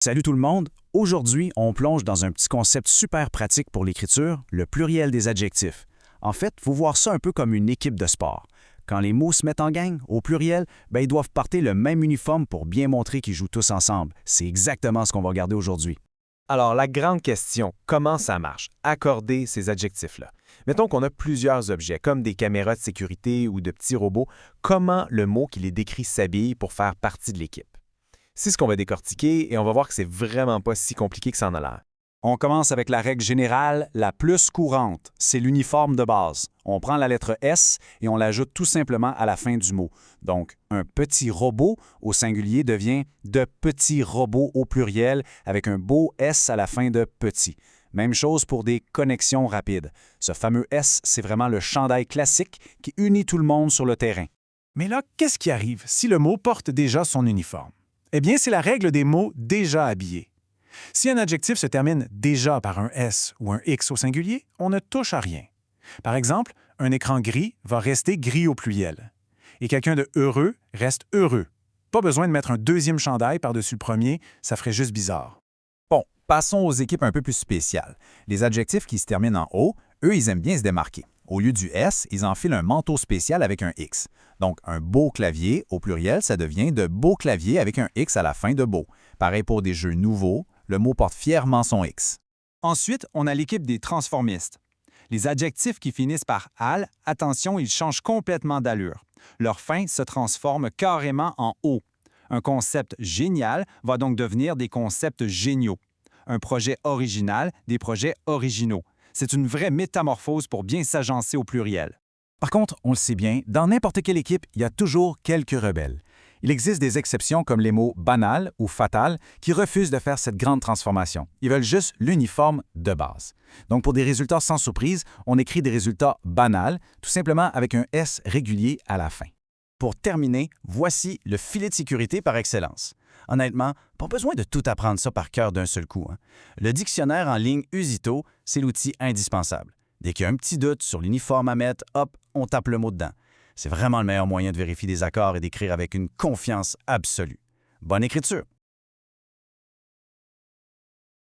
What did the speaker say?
Salut tout le monde! Aujourd'hui, on plonge dans un petit concept super pratique pour l'écriture, le pluriel des adjectifs. En fait, il faut voir ça un peu comme une équipe de sport. Quand les mots se mettent en gang, au pluriel, ils doivent porter le même uniforme pour bien montrer qu'ils jouent tous ensemble. C'est exactement ce qu'on va regarder aujourd'hui. Alors, la grande question, comment ça marche? Accorder ces adjectifs-là. Mettons qu'on a plusieurs objets, comme des caméras de sécurité ou de petits robots. Comment le mot qui les décrit s'habille pour faire partie de l'équipe? C'est ce qu'on va décortiquer et on va voir que c'est vraiment pas si compliqué que ça en a l'air. On commence avec la règle générale, la plus courante, c'est l'uniforme de base. On prend la lettre S et on l'ajoute tout simplement à la fin du mot. Donc, un petit robot au singulier devient de petits robots au pluriel avec un beau S à la fin de petit. Même chose pour des connexions rapides. Ce fameux S, c'est vraiment le chandail classique qui unit tout le monde sur le terrain. Mais là, qu'est-ce qui arrive si le mot porte déjà son uniforme? Eh bien, c'est la règle des mots déjà habillés. Si un adjectif se termine déjà par un S ou un X au singulier, on ne touche à rien. Par exemple, un écran gris va rester gris au pluriel. Et quelqu'un de heureux reste heureux. Pas besoin de mettre un deuxième chandail par-dessus le premier, ça ferait juste bizarre. Bon, passons aux équipes un peu plus spéciales. Les adjectifs qui se terminent en O, eux, ils aiment bien se démarquer. Au lieu du S, ils enfilent un manteau spécial avec un X. Donc, un beau clavier, au pluriel, ça devient de beaux claviers avec un X à la fin de beau. Pareil pour des jeux nouveaux, le mot porte fièrement son X. Ensuite, on a l'équipe des transformistes. Les adjectifs qui finissent par al, attention, ils changent complètement d'allure. Leur fin se transforme carrément en O. Un concept génial va donc devenir des concepts géniaux. Un projet original, des projets originaux. C'est une vraie métamorphose pour bien s'agencer au pluriel. Par contre, on le sait bien, dans n'importe quelle équipe, il y a toujours quelques rebelles. Il existe des exceptions comme les mots banal ou fatal qui refusent de faire cette grande transformation. Ils veulent juste l'uniforme de base. Donc, pour des résultats sans surprise, on écrit des résultats banals, tout simplement avec un S régulier à la fin. Pour terminer, voici le filet de sécurité par excellence. Honnêtement, pas besoin de tout apprendre ça par cœur d'un seul coup. Le dictionnaire en ligne Usito, c'est l'outil indispensable. Dès qu'il y a un petit doute sur l'uniforme à mettre, hop, on tape le mot dedans. C'est vraiment le meilleur moyen de vérifier des accords et d'écrire avec une confiance absolue. Bonne écriture!